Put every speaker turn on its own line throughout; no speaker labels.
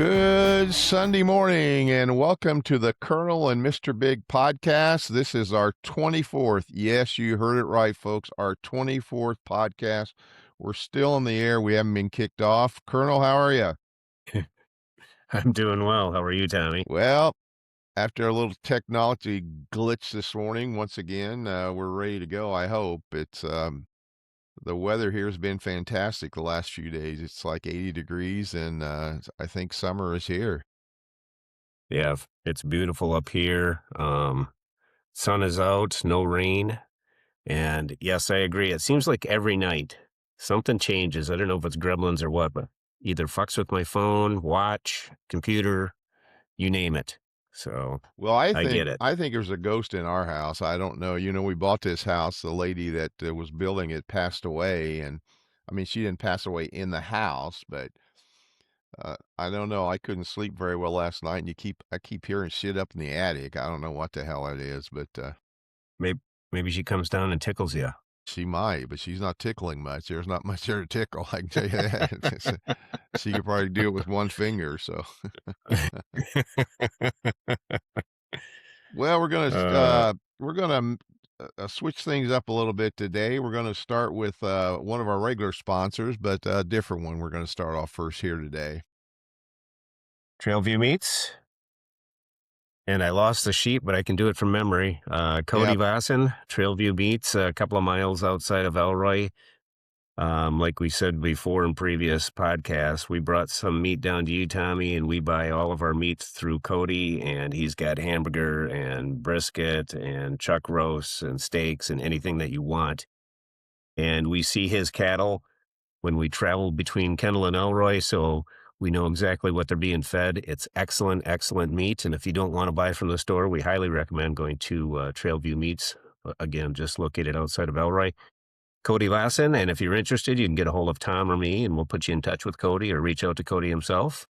Good Sunday morning, and welcome to the Colonel and Mr. Bigg podcast. This is our 24th. Yes, you heard it right, folks. Our 24th podcast. We're still in the air. We haven't been kicked off. Colonel, how are you?
I'm doing well. How are you, Tommy?
Well, after a little technology glitch this morning, once again, we're ready to go. I hope the weather here has been fantastic the last few days. It's like 80 degrees, and I think summer is here.
Yeah, it's beautiful up here. Sun is out, no rain. And yes, I agree. It seems like every night something changes. I don't know if it's gremlins or what, but either fucks with my phone, watch, computer, you name it. So
Well, I
I
think
get it.
I think there's a ghost in our house. I don't know. We bought this house. The lady that was building it passed away, and I mean, she didn't pass away in the house, but I don't know. I couldn't sleep very well last night, and I keep hearing shit up in the attic. I don't know what the hell it is, but
Maybe maybe she comes down and tickles you.
she might. But she's not tickling much. There's not much there to tickle. I can tell you that. She could probably do it with one finger. So. Well,
uh,
we're gonna switch things up a little bit today. We're gonna start with one of our regular sponsors, but a different one. We're gonna start off first here today.
Trailview Meats. And I lost the sheep, but I can do it from memory. Cody
Yep.
Vossen, Trailview Meats, a couple of miles outside of Elroy. Like we said before in previous podcasts, we brought some meat down to you, Tommy, and we buy all of our meats through Cody, and he's got hamburger and brisket and chuck roasts and steaks and anything that you want. And we see his cattle when we travel between Kendall and Elroy, so we know exactly what they're being fed. It's excellent, excellent meat. And if you don't want to buy from the store, we highly recommend going to Trailview Meats. Again, just located outside of Elroy. Cody Lassen, and if you're interested, you can get a hold of Tom or me, and we'll put you in touch with Cody or reach out to Cody himself,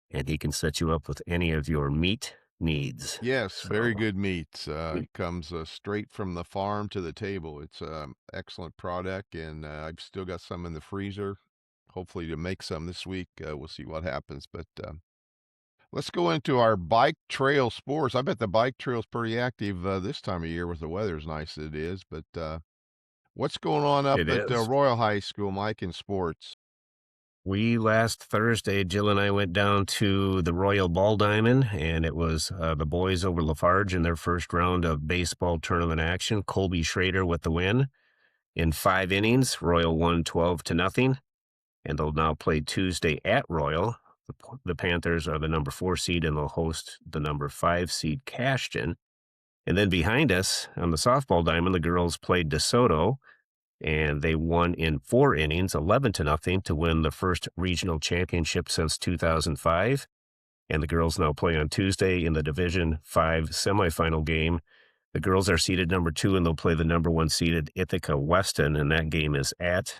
and he can set you up with any of your meat needs.
Yes, very
So,
good meats. It comes straight from the farm to the table. It's an excellent product, and I've still got some in the freezer. Hopefully, to make some this week. We'll see what happens, but. Let's go into our bike trail sports. I bet the bike trail's pretty active this time of year with the weather as nice as it is. But what's going on up
it
at
is.
Royal High School, Mike, in sports?
We last Thursday, Jill and I went down to the Royal Ball Diamond, and it was the boys over Lafarge in their first round of baseball tournament action. Colby Schrader with the win in 5 innings. Royal won 12-0, and they'll now play Tuesday at Royal. The Panthers are the number 4 seed, and they'll host the number 5 seed Cashton. And then behind us on the softball diamond, the girls played DeSoto, and they won in 4 innings, 11-0, to win the first regional championship since 2005. And the girls now play on Tuesday in the Division 5 semifinal game. The girls are seeded number 2, and they'll play the number 1 seeded Ithaca Weston, and that game is at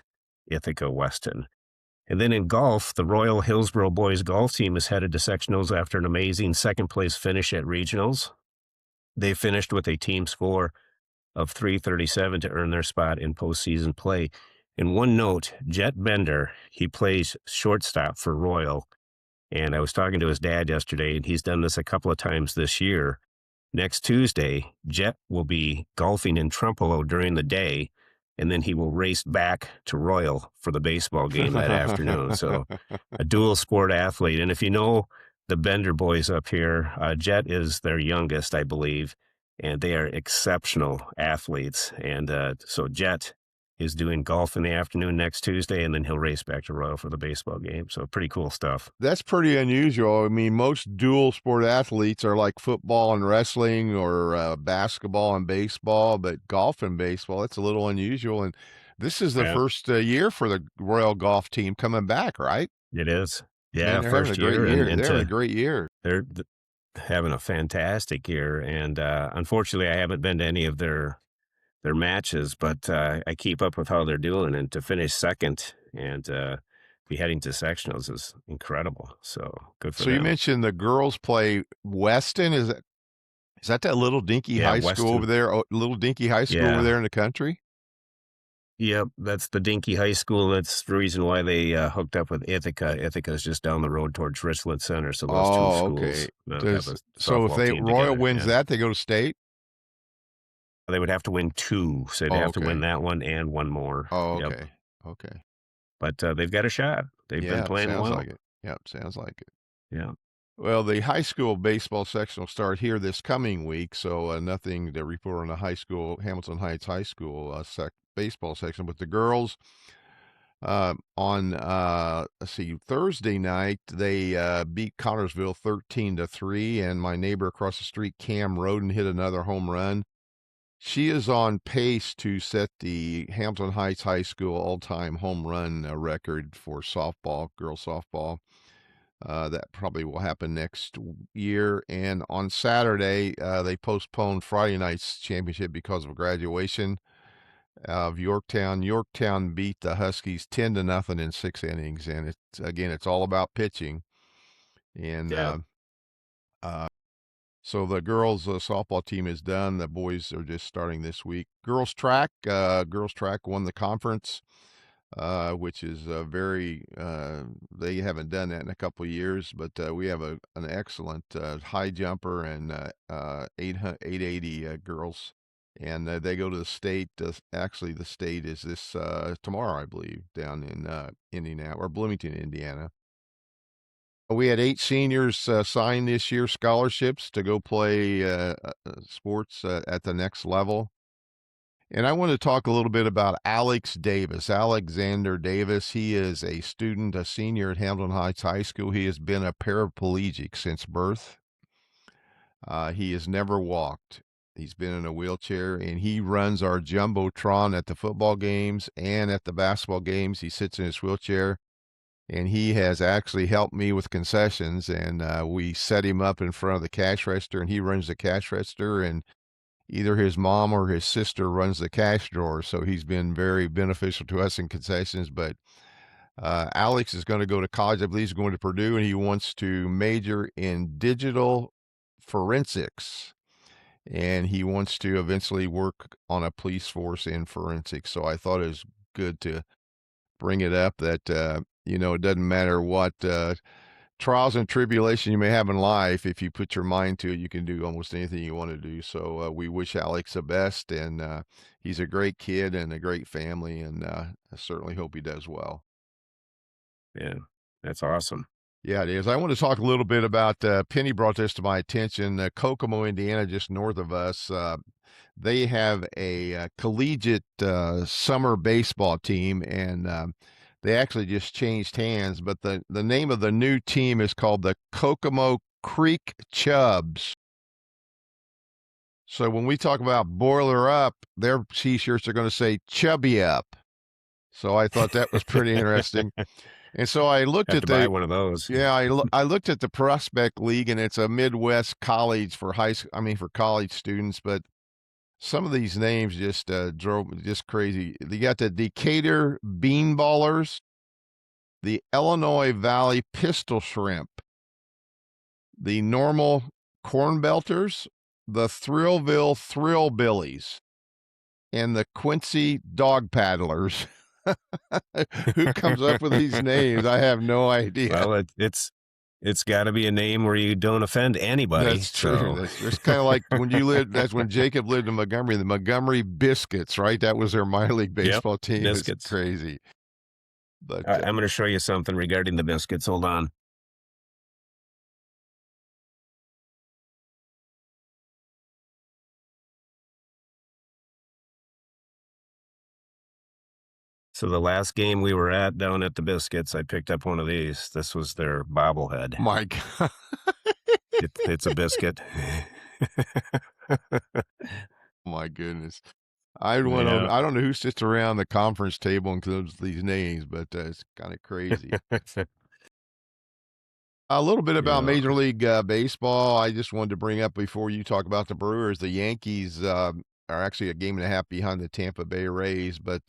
Ithaca Weston. And then in golf, the Royal Hillsborough boys golf team is headed to sectionals after an amazing second-place finish at regionals. They finished with a team score of 337 to earn their spot in postseason play. And one note, Jet Bender, he plays shortstop for Royal. And I was talking to his dad yesterday, and he's done this a couple of times this year. Next Tuesday, Jet will be golfing in Trempealeau during the day, and then he will race back to Royal for the baseball game that afternoon. So a dual sport athlete. And if you know the Bender boys up here, Jet is their youngest, I believe, and they are exceptional athletes. And so Jet is doing golf in the afternoon next Tuesday, and then he'll race back to Royal for the baseball game. So pretty cool stuff.
That's pretty unusual. I mean, most dual sport athletes are like football and wrestling or basketball and baseball, but golf and baseball, that's a little unusual. And this is the
Yeah,
first year for the Royal golf team coming back, right?
it is.
Man,
Yeah,
they're having a
first
great
year,
year.
and
They're having a great year.
they're having a fantastic year. And unfortunately, I haven't been to any of their matches, but I keep up with how they're doing, and to finish second and be heading to sectionals is incredible. So good for
So you
them.
mentioned the girls play Weston. Is that little dinky
Yeah,
high school over
Weston.
there? Oh, little dinky high school over
Yeah,
there in the country?
Yep, that's the Dinky High School. That's the reason why they, hooked up with Ithaca. Ithaca's just down the road towards Richland Center, so those 2
Oh, okay.
schools, have
Does
a
so if
softball
they
team
Royal
together,
wins
yeah.
that, they go to state?
They would have to win 2, so they'd
Oh,
have to win
okay.
that one and 1 more.
Oh,
Yep,
okay. Okay.
but, they've got a shot. They've been
Yeah,
playing
sounds
well.
like it. Yep, sounds like it.
Yeah,
Well, the high school baseball section will start here this coming week, so nothing to report on the high school, Hamilton Heights High School baseball section. But the girls, on let's see, Thursday night they beat Connorsville 13-3, and my neighbor across the street, Cam Roden, hit another home run. She is on pace to set the Hamilton Heights High School all-time home run record for softball, girls softball. That probably will happen next year. And on Saturday, they postponed Friday night's championship because of graduation of Yorktown. Yorktown beat the Huskies 10-0 in 6 innings, and it's all about pitching. And
yeah,
uh, so the girls' softball team is done. The boys are just starting this week. Girls track won the conference, which is very. They haven't done that in a couple of years, but we have an excellent high jumper and 880 girls, and they go to the state. Actually, the state is this tomorrow, I believe, down in Indiana or Bloomington, Indiana. We had 8 seniors sign this year scholarships to go play sports at the next level. And I want to talk a little bit about Alex Davis, Alexander Davis. He is a student, a senior at Hamilton Heights High School. He has been a paraplegic since birth. He has never walked. He's been in a wheelchair, and he runs our jumbotron at the football games and at the basketball games. He sits in his wheelchair, and he has actually helped me with concessions. And we set him up in front of the cash register, and he runs the cash register, and either his mom or his sister runs the cash drawer. So he's been very beneficial to us in concessions. But Alex is going to go to college. I believe he's going to Purdue, and he wants to major in digital forensics. And he wants to eventually work on a police force in forensics. So I thought it was good to bring it up that, it doesn't matter what trials and tribulation you may have in life. If you put your mind to it, you can do almost anything you want to do. So we wish Alex the best, and he's a great kid and a great family, and I certainly hope he does well.
yeah, that's awesome.
Yeah, it is. I want to talk a little bit about Penny brought this to my attention. Kokomo, Indiana, just north of us. They have a collegiate summer baseball team, and they actually just changed hands. But the name of the new team is called the Kokomo Creek Chubs. So when we talk about boiler up, their T-shirts are going to say Chubby Up. So I thought that was pretty interesting. And so I looked
Have
at
to buy
the
one of those.
yeah, I looked at the Prospect League, and it's a Midwest college for for college students. But some of these names just drove me just crazy. You got the Decatur Beanballers, the Illinois Valley Pistol Shrimp, the Normal Corn Belters, the Thrillville Thrillbillies, and the Quincy Dog Paddlers. Who comes up with these names? I have no idea.
Well, it's gotta be a name where you don't offend anybody,
That's true.
so
That's true. It's kind of like when you lived. That's when Jacob lived in Montgomery. The Montgomery Biscuits, right? That was their minor league
Yep,
baseball team. It's
biscuits.
crazy, but
I'm gonna show you something regarding the biscuits, hold on. So the last game we were at down at the Biscuits, I picked up one of these. This was their bobblehead.
my God,
It's a biscuit.
my goodness. I went over.
Yeah.
I don't know who sits around the conference table and comes these names, but it's kind of crazy. A little bit about
Yeah.
Major League Baseball. I just wanted to bring up before you talk about the Brewers. The Yankees are actually a game and a half behind the Tampa Bay Rays, but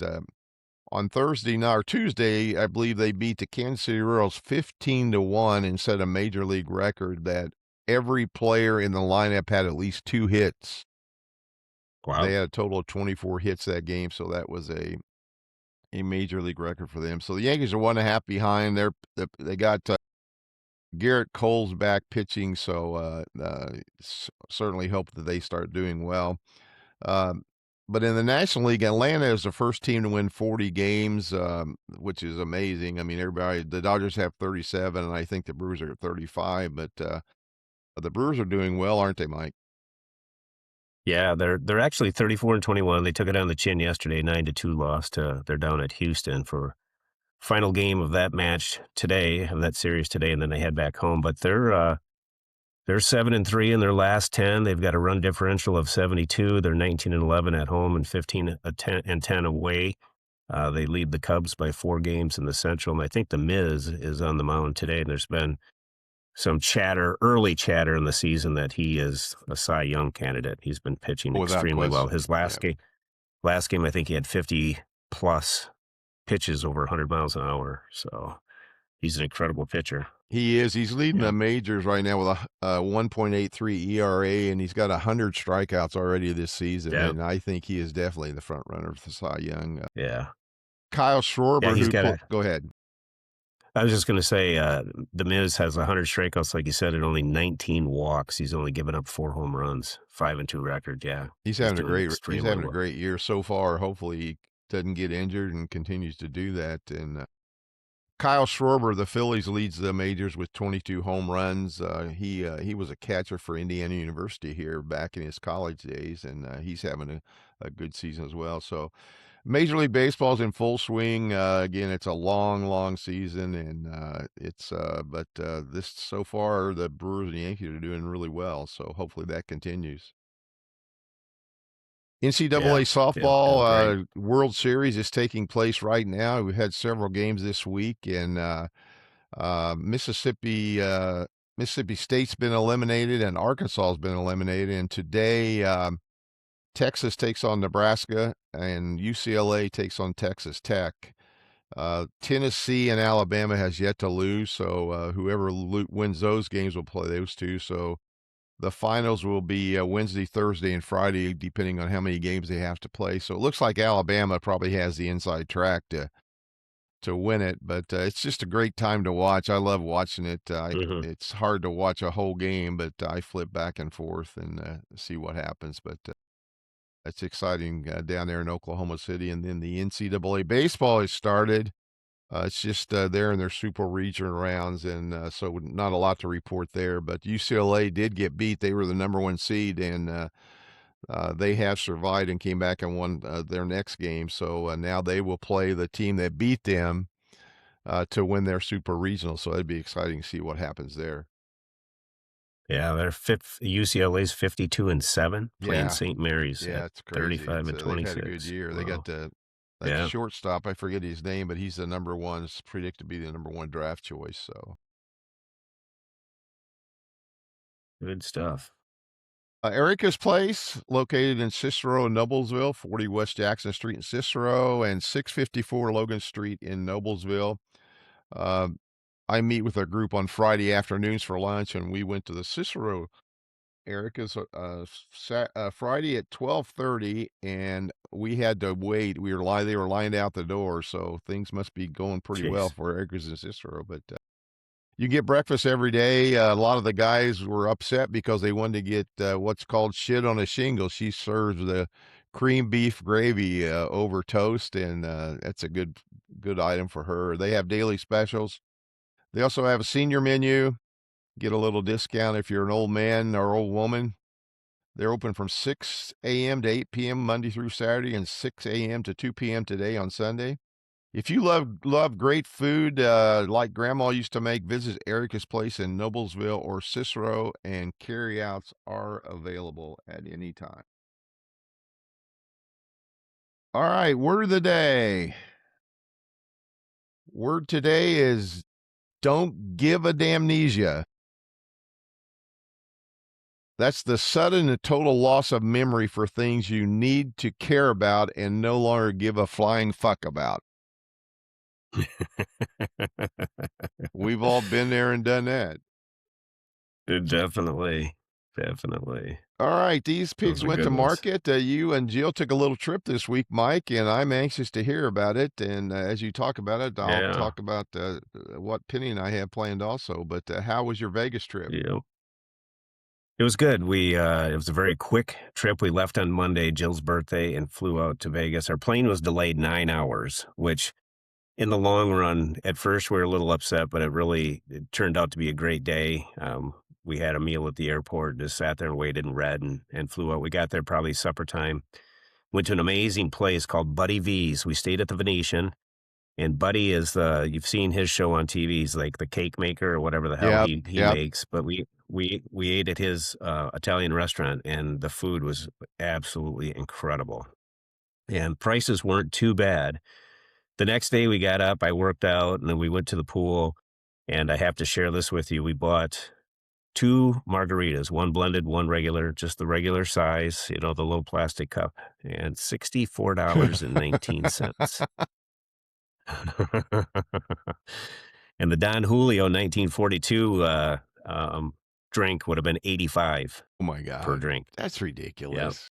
on Thursday night or Tuesday, I believe they beat the Kansas City Royals 15-1 and set a major league record that every player in the lineup had at least 2 hits. They
Wow.
had a total of 24 hits that game, so that was a major league record for them. So the Yankees are 1.5 behind. They got Garrett Cole's back pitching, so certainly hope that they start doing well. Um, but in the National League, Atlanta is the first team to win 40 games, which is amazing. I mean, the Dodgers have 37, and I think the Brewers are at 35. But the Brewers are doing well, aren't they, Mike?
Yeah, they're actually 34-21. They took it on the chin yesterday, 9-2 loss to they're down at Houston for final game of that match today, of that series today, and then they head back home. But they're 7-3 in their last 10. They've got a run differential of 72. They're 19-11 at home and 15-10 away. They lead the Cubs by 4 games in the Central, and I think the Miz is on the mound today. And there's been some early chatter in the season that he is a Cy Young candidate. He's been pitching
Without
extremely well.
question.
His
Yeah.
last game, I think he had 50 plus pitches over 100 miles an hour. So he's an incredible pitcher.
He is. He's leading
Yeah.
the majors right now with a 1.83 ERA, and he's got 100 strikeouts already this season.
Yeah.
And I think he is definitely the front runner for Cy Young.
Yeah.
Kyle
Yeah.
Schwarber,
He's got
go ahead.
I was just going to say, the Miz has 100 strikeouts, like you said, and only 19 walks. He's only given up 4 home runs, 5-2 record. Yeah.
He's
He's
having a
doing
great he's
extremely
having a
well.
great year so far. Hopefully he doesn't get injured and continues to do that. And Kyle Schwarber, the Phillies leads the majors with 22 home runs. He was a catcher for Indiana University here back in his college days, and he's having a good season as well. So Major League Baseball's in full swing. Again, it's a long, long season, and this so far the Brewers and Yankees are doing really well. So hopefully that continues. NCAA
Yeah. Yeah. Doing great.
softball World Series is taking place right now. We've had several games this week, and Mississippi State's been eliminated, and Arkansas has been eliminated. And today, Texas takes on Nebraska, and UCLA takes on Texas Tech. Tennessee and Alabama has yet to lose, so whoever wins those games will play those two. So the finals will be Wednesday, Thursday, and Friday, depending on how many games they have to play. So it looks like Alabama probably has the inside track to win it, but it's just a great time to watch. I love watching it.
Hmm.
It's hard to watch a whole game, but I flip back and forth and see what happens. But it's exciting down there in Oklahoma City. And then the NCAA baseball has started. It's just they're in their super region rounds, and so not a lot to report there. But UCLA did get beat. They were the number 1 seed, and they have survived and came back and won their next game. So now they will play the team that beat them to win their super regional. So it'd be exciting to see what happens there.
Yeah. UCLA's 52-7 playing
Yeah,
St. Mary's
yeah,
at
it's crazy.
35 and
They've had a good
26.
year. They got
Wow.
that
Yeah.
shortstop. I forget his name, but he's the number 1. It's predicted to be the number 1 draft choice. So
Good stuff.
Erica's Place, located in Cicero and Noblesville, 40 West Jackson Street in Cicero, and 654 Logan Street in Noblesville. Uh, I meet with a group on Friday afternoons for lunch, and we went to the Cicero Erica's Friday at 12:30, and we had to wait. They were lined out the door, so things must be going pretty well
Jeez.
for Erica's in Cicero. But you get breakfast every day. A lot of the guys were upset because they wanted to get what's called shit on a shingle. She serves the cream beef gravy over toast, and that's a good item for her. They have daily specials. They also have a senior menu. Get a little discount if you're an old man or old woman. They're open from 6 a.m. to 8 p.m. Monday through Saturday, and 6 a.m. to 2 p.m. today on Sunday. If you love great food like Grandma used to make, visit Erica's Place in Noblesville or Cicero, and carryouts are available at any time. All right, word of the day. Word today is don't give a damnesia. That's the sudden and total loss of memory for things you need to care about and no longer give a flying fuck about. We've all been there and done that.
Definitely. definitely.
All right, these pigs
Those are
went to
good ones.
market. You and Jill took a little trip this week, Mike, and I'm anxious to hear about it. And as you talk about it, I'll
Yeah,
talk about what Penny and I have planned also. But how was your Vegas trip?
yeah. It was good. It was a very quick trip. We left on Monday, Jill's birthday, and flew out to Vegas. Our plane was delayed 9 hours, which in the long run, at first we were a little upset, but it turned out to be a great day. We had a meal at the airport, just sat there and waited and read and flew out. We got there probably supper time. Went to an amazing place called Buddy V's. We stayed at the Venetian, and Buddy is you've seen his show on TV. He's like the cake maker or whatever the hell
Yep,
he
yep.
makes. But we ate at his Italian restaurant, and the food was absolutely incredible. And prices weren't too bad. The next day we got up, I worked out, and then we went to the pool. And I have to share this with you. We bought two margaritas, one blended, one regular, just the regular size, the little plastic cup, and $64.19. And the Don Julio 1942 drink would have been 85
Oh my
per
God,
drink.
that's
Yeah.
ridiculous.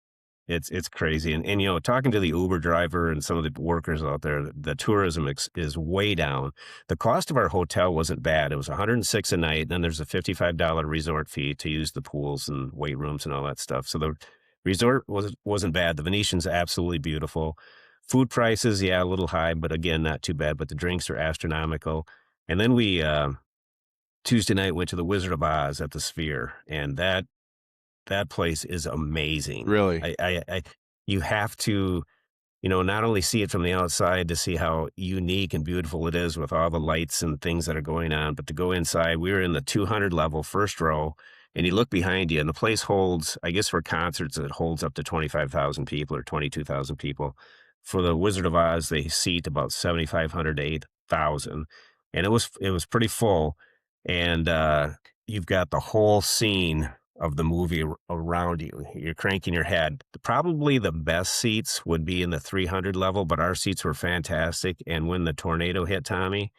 It's crazy, and talking to the Uber driver and some of the workers out there, the tourism is way down. The cost of our hotel wasn't bad. It was 106 a night, and then there's a $55 resort fee to use the pools and weight rooms and all that stuff. So the resort wasn't bad. The Venetian's absolutely beautiful. Food prices, yeah, a little high, but again, not too bad. But the drinks are astronomical. And then we Tuesday night went to the Wizard of Oz at the Sphere, and that place is amazing.
Really?
I you have to, not only see it from the outside to see how unique and beautiful it is with all the lights and things that are going on, but to go inside, we were in the 200 level, first row, and you look behind you, and the place holds, I guess for concerts, it holds up to 25,000 people or 22,000 people. For the Wizard of Oz, they seat about 7,500 to 8,000, and it was pretty full, and you've got the whole scene of the movie around you. You're cranking your head. Probably the best seats would be in the 300 level, but our seats were fantastic. And when the tornado hit, Tommy,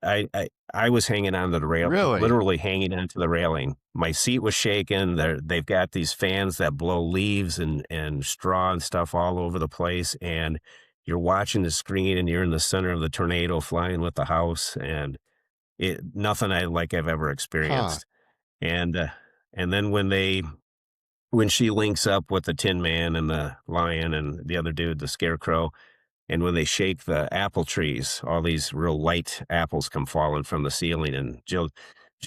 I was hanging on to the rail,
Really?
literally hanging onto the railing. My seat was shaking. They've got these fans that blow leaves and straw and stuff all over the place, and you're watching the screen, and you're in the center of the tornado, flying with the house, and nothing I've ever
Huh.
experienced. And and then when she links up with the Tin Man and the lion and the other dude, the scarecrow, and when they shake the apple trees, all these real light apples come falling from the ceiling. And Jill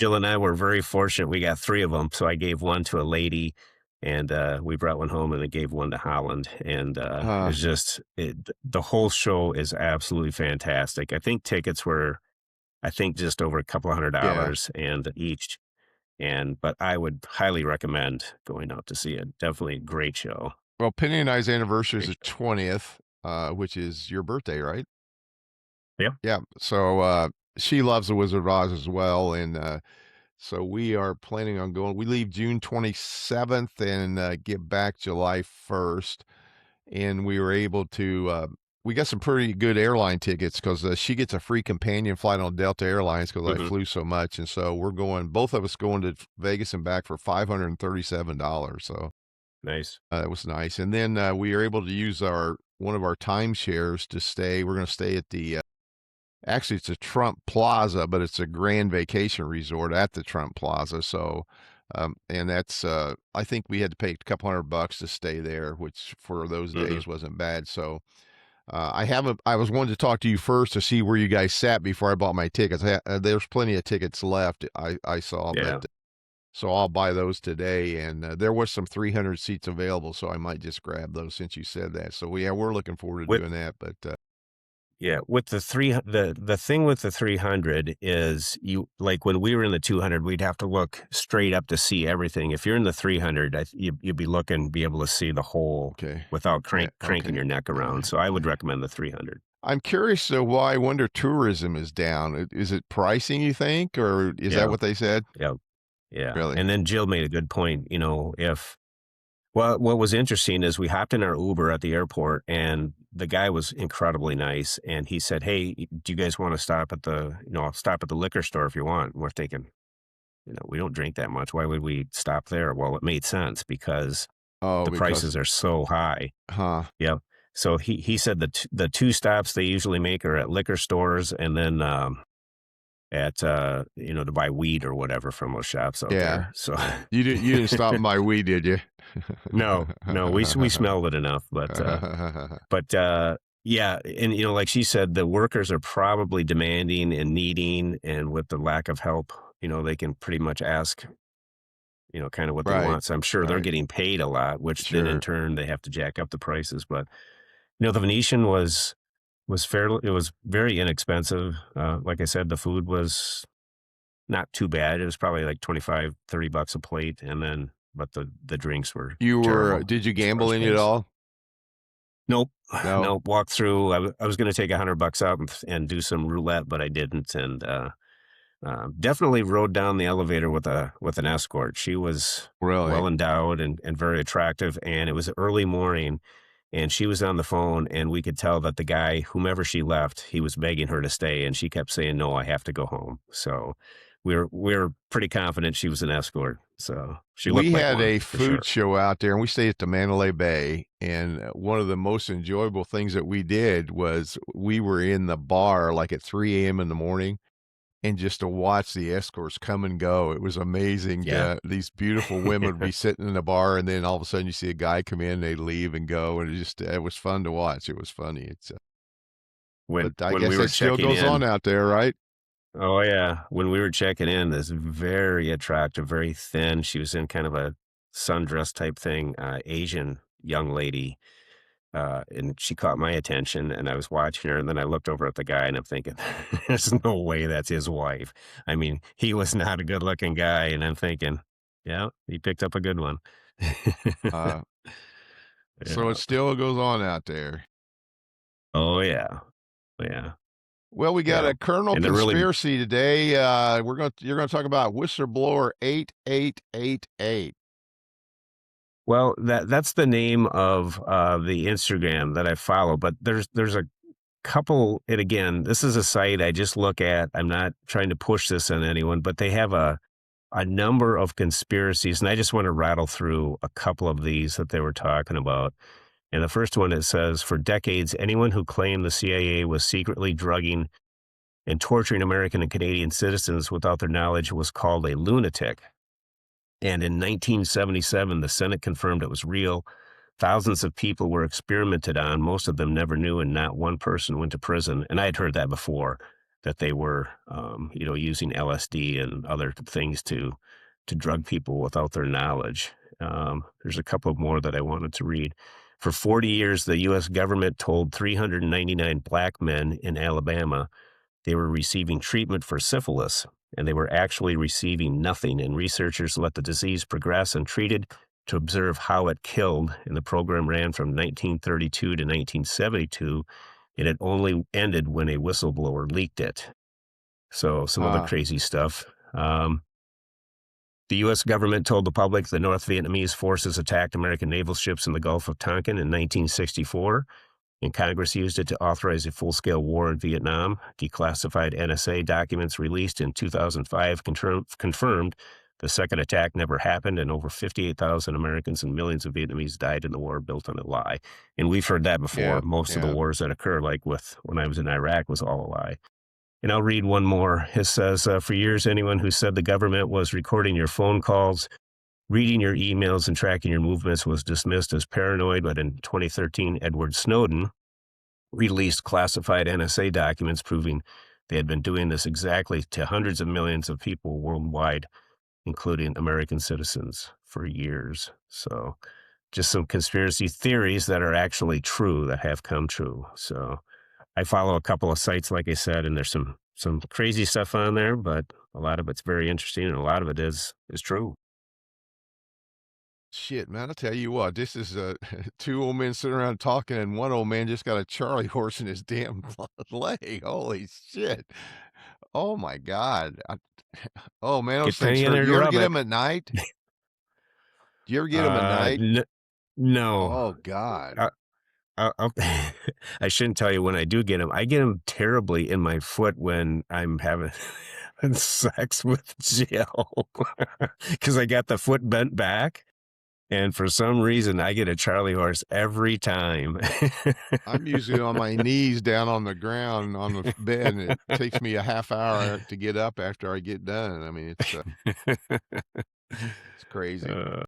and I were very fortunate. We got three of them. So I gave one to a lady, and we brought one home, and I gave one to Holland. And
Huh.
the whole show is absolutely fantastic. I think just over a couple of hundred
Yeah.
dollars and each. But I would highly recommend going out to see it. Definitely a great show.
Well, Penny and I's anniversary is
Great
the
show.
20th, which is your birthday, right?
Yeah.
Yeah. So she loves the Wizard of Oz as well, and so we are planning on going. We leave June 27th and get back July 1st. And we were able to. We got some pretty good airline tickets because she gets a free companion flight on Delta Airlines because I
Mhm.
flew so much, and so we're going. Both of us going to Vegas and back for $537. So
Nice.
that was nice. And then we are able to use our one of our timeshares to stay. We're going to stay at the actually, it's a Trump Plaza, but it's a grand vacation resort at the Trump Plaza. So, and that's, I think we had to pay a couple $100 to stay there, which for those
Mhm.
days wasn't bad. So, I haven't, I was wanting to talk to you first to see where you guys sat before I bought my tickets. There's plenty of tickets left, I saw, but
Yeah.
so I'll buy those today. And there was some 300 seats available. So I might just grab those since you said that. So, yeah, we're looking forward to
With
doing that. But,
Yeah, with the thing with the 300 is like when we were in the 200, we'd have to look straight up to see everything. If you're in the 300, you'd be looking, be able to see the whole
okay.
without
Yeah.
cranking
Okay.
your neck
Yeah.
around. So I would
Yeah.
recommend the 300.
I'm curious though why Wonder Tourism is down. Is it pricing, you think, or is that
Yeah.
what they said?
Yeah. Yeah.
Really?
And then Jill made a good point. If Well, what was interesting is we hopped in our Uber at the airport, and the guy was incredibly nice, and he said, "Hey, do you guys wanna stop at the liquor store if you want?" And we're thinking, we don't drink that much. Why would we stop there? Well, it made sense because
Oh,
the
because
prices are so high.
huh,
Yep. So he said the 2 stops they usually make are at liquor stores and then, at, to buy weed or whatever from those shops out
yeah.
there. So
You didn't stop my weed, did you?
no, no, we smelled it enough, but yeah, and, like she said, the workers are probably demanding and needing, and with the lack of help, they can pretty much ask, kind of what they
Right,
want. So I'm sure they're
right.
getting paid a lot, which then in
Sure.
turn they have to jack up the prices. But the Venetian was fairly it was very inexpensive. Like I said, the food was not too bad. It was probably like 25-30 bucks a plate, and then but the drinks were
You were
terrible
did you
as far
gamble
as
in it at
price.
all?
Nope,
No?
nope. Walked through. I was going to take $100 out and do some roulette, but I didn't. And definitely rode down the elevator with an escort. She was
Really?
well endowed and very attractive, and it was early morning, and she was on the phone, and we could tell that the guy, whomever she left, he was begging her to stay, and she kept saying, "No, I have to go home." So we're pretty confident she was an escort. So she
We
looked like
had
one
a
for
food
sure.
show out there, and we stayed at the Mandalay Bay, and, one of the most enjoyable things that we did was we were in the bar, like, at 3 a.m. in the morning, and just to watch the escorts come and go, it was amazing
Yeah.
these beautiful women would be sitting in the bar, and then all of a sudden you see a guy come in, they'd leave and go, and it was fun to watch, it was funny,
when
but I
when we
guess
were
that still
checking
goes on
in.
out there, right?
Oh, yeah. When we were checking in, this very attractive, very thin, she was in kind of a sundress type thing, Asian young lady, and she caught my attention, and I was watching her, and then I looked over at the guy, and I'm thinking, "There's no way that's his wife." I mean, he was not a good-looking guy, and I'm thinking, "Yeah, he picked up a good one."
Uh, so it
Yeah.
still goes on out there.
Oh, yeah. Yeah.
Well, we got
Yeah.
a Colonel
And they're really
conspiracy today. You're gonna talk about whistleblower 8888.
well, that's the name of, the Instagram that I follow, but there's a couple and again, this is a site I just look at. I'm not trying to push this on anyone, but they have a number of conspiracies, and I just want to rattle through a couple of these that they were talking about. And the first one, it says, "For decades, anyone who claimed the CIA was secretly drugging and torturing American and Canadian citizens without their knowledge was called a lunatic. And in 1977, the Senate confirmed it was real. Thousands of people were experimented on. Most of them never knew, and not one person went to prison." And I had heard that before, that they were, using LSD and other things to drug people without their knowledge. There's a couple more that I wanted to read. For 40 years, the U.S. government told 399 black men in Alabama they were receiving treatment for syphilis, and they were actually receiving nothing. And researchers let the disease progress and treated to observe how it killed. And the program ran from 1932 to 1972, and it only ended when a whistleblower leaked it. So, some other
Huh.
crazy stuff. The U.S. government told the public the North Vietnamese forces attacked American naval ships in the Gulf of Tonkin in 1964, and Congress used it to authorize a full-scale war in Vietnam. Declassified NSA documents released in 2005 confirmed the second attack never happened, and over 58,000 Americans and millions of Vietnamese died in the war built on a lie. And we've heard that before.
Yeah,
Most of the
yeah.
wars that occur, like with when I was in Iraq, was all a lie. And I'll read one more. It says, "For years, anyone who said the government was recording your phone calls, reading your emails, and tracking your movements was dismissed as paranoid. But in 2013, Edward Snowden released classified NSA documents proving they had been doing this exactly to hundreds of millions of people worldwide, including American citizens, for years." So, just some conspiracy theories that are actually true, that have come true. So, I follow a couple of sites, like I said, and there's some crazy stuff on there, but a lot of it's very interesting, and a lot of it is true.
Shit, man, I tell you what, this is, 2 old men sitting around talking, and one old man just got a Charlie horse in his damn leg. Holy shit. Oh my god. Oh, man, those
Get
things
Penny in
hurt.
there to
You ever
rub
get
it.
them at night? Do you ever get them at night?
N no.
Oh god.
I I'll I shouldn't tell you when I do get them. I get them terribly in my foot when I'm having having sex with Jill because I got the foot bent back, and for some reason, I get a Charlie horse every time.
I'm usually on my knees down on the ground on the bed, and it takes me a half hour to get up after I get done. I mean, it's crazy.
Uh,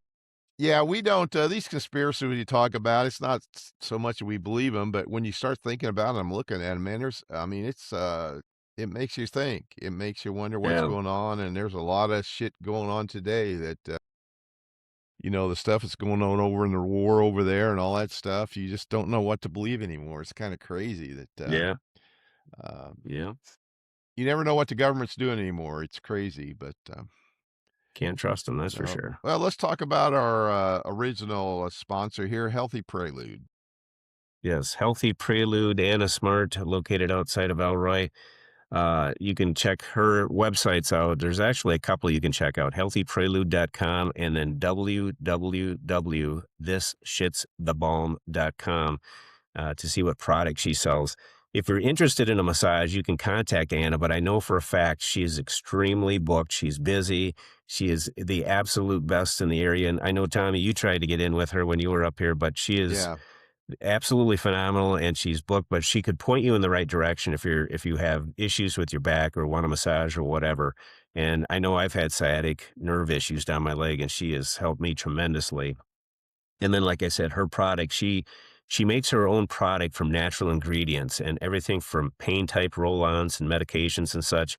Yeah, we don't, these conspiracies when you talk about, it's not so much that we believe them, but when you start thinking about 'em, looking at 'em, man, I mean, it makes you think. It makes you wonder what's
yeah,
going on, and there's a lot of shit going on today that, the stuff that's going on over in the war over there and all that stuff, you just don't know what to believe anymore. It's kinda crazy that,
yeah,
um,
yeah.
you never know what the government's doing anymore. It's crazy, but,
Can't trust them, that's for
no.
sure.
Well, let's talk about our, original, sponsor here, Healthy Prelude.
Yes, Healthy Prelude, Anna Smart, located outside of Elroy. You can check her websites out. There's actually a couple you can check out, healthyprelude.com and then www.thisshitsthebalm.com to see what product she sells. If you're interested in a massage, you can contact Anna, but I know for a fact she is extremely booked. She's busy. She is the absolute best in the area. And I know, Tommy, you tried to get in with her when you were up here, but she is
Yeah.
absolutely phenomenal, and she's booked, but she could point you in the right direction if you have issues with your back or want a massage or whatever. And I know I've had sciatic nerve issues down my leg, and she has helped me tremendously. And then, like I said, her product, she makes her own product from natural ingredients and everything from pain type roll-ons and medications and such.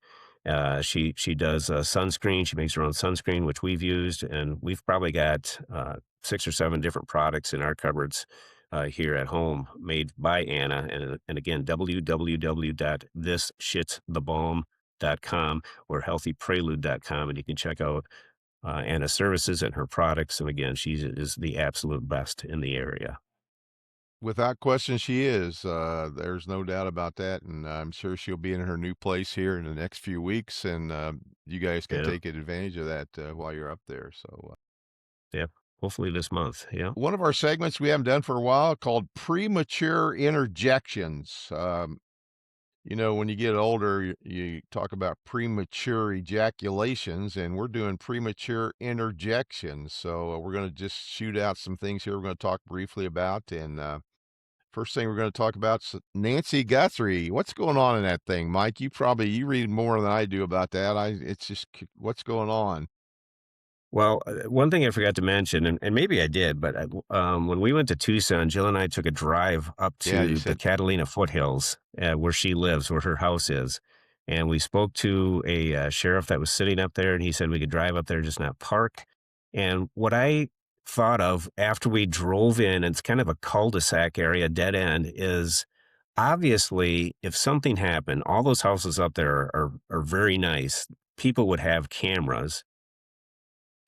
She does sunscreen. She makes her own sunscreen, which we've used, and we've probably got 6 or 7 different products in our cupboards here at home made by Anna. And again, www.thisshitsthebalm.com or healthyprelude.com, and you can check out Anna's services and her products. And again, she is the absolute best in the area.
Without question, she is. There's no doubt about that, and I'm sure she'll be in her new place here in the next few weeks, and you guys can
Yeah.
take advantage of that while you're up there. So,
Yeah. Hopefully this month. Yeah.
one of our segments we haven't done for a while called premature interjections. When you get older, you talk about premature ejaculations, and we're doing premature interjections. So, we're going to just shoot out some things here. We're going to talk briefly about, and first thing we're gonna talk about is Nancy Guthrie. What's going on in that thing, Mike? You read more than I do about that. It's just what's going on?
Well, one thing I forgot to mention, and maybe I did, but when we went to Tucson, Jill and I took a drive up
Yeah, you
to the
said
Catalina foothills where she lives, where her house is. And we spoke to a sheriff that was sitting up there, and he said we could drive up there, just not park. And what I thought of after we drove in, it's kind of a cul-de-sac area, dead end, is obviously if something happened, all those houses up there are very nice. People would have cameras.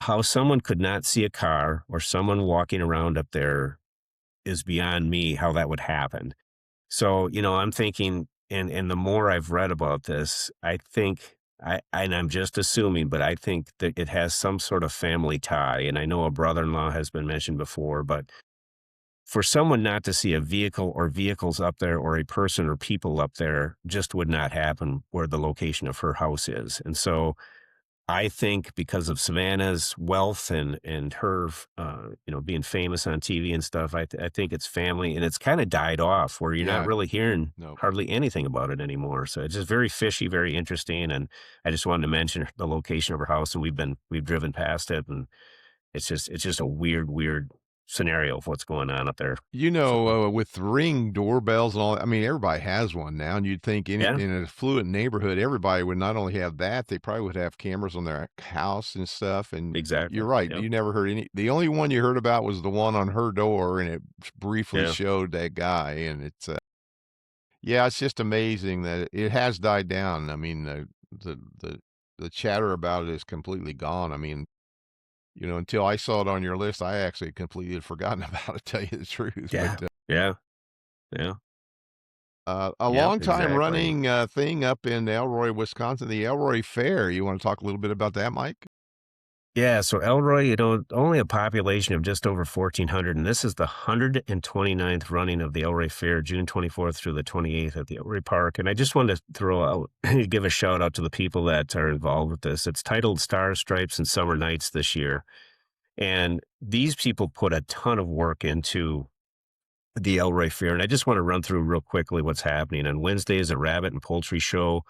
How someone could not see a car or someone walking around up there is beyond me how that would happen. So, I'm thinking and the more I've read about this, I think and I'm just assuming, but I think that it has some sort of family tie. And I know a brother-in-law has been mentioned before, but for someone not to see a vehicle or vehicles up there or a person or people up there just would not happen where the location of her house is. And so I think because of Savannah's wealth and her, being famous on TV and stuff, I think it's family, and it's kind of died off where you're not
yeah,
really hearing
no.
hardly anything about it anymore. So it's just very fishy, very interesting, and I just wanted to mention the location of her house, and we've driven past it, and it's just a weird scenario of what's going on up there. So
With Ring doorbells and all, I mean, everybody has one now, and you'd think
yeah,
in a affluent neighborhood, everybody would not only have that, they probably would have cameras on their house and stuff. And
exactly.
you're right,
Yep.
you never heard the only one you heard about was the one on her door, and it briefly
Yeah.
showed that guy, and yeah, it's just amazing that it has died down. I mean, the the the chatter about it is completely gone. I mean, until I saw it on your list, I actually completely had forgotten about it, to tell you the truth. But
Yeah. Yeah. Yeah.
a
Yep.
long time
Exactly.
running thing up in Elroy, Wisconsin, the Elroy Fair. You want to talk a little bit about that, Mike?
Yeah, so Elroy, only a population of just over 1,400, and this is the 129th running of the Elroy Fair, June 24th through the 28th at the Elroy Park. And I just wanted to throw out, give a shout out to the people that are involved with this. It's titled Stars, Stripes, and Summer Nights this year. And these people put a ton of work into the Elroy Fair. And I just want to run through real quickly what's happening. On Wednesday is a rabbit and poultry show.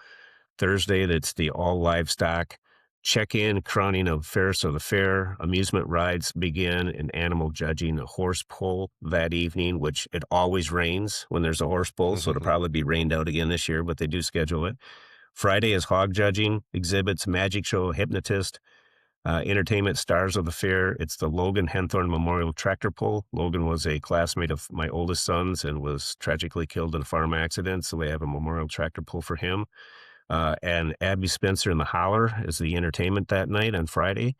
Thursday, that's the all livestock check-in, crowning of fairest of the fair. Amusement rides begin and animal judging, a horse pull that evening, which it always rains when there's a horse pull, so it'll probably be rained out again this year, but they do schedule it. Friday is hog judging, exhibits, magic show, hypnotist, entertainment stars of the fair. It's the Logan Henthorn Memorial Tractor Pull. Logan was a classmate of my oldest son's and was tragically killed in a farm accident, so they have a memorial tractor pull for him. And Abby Spencer and the Holler is the entertainment that night on Friday.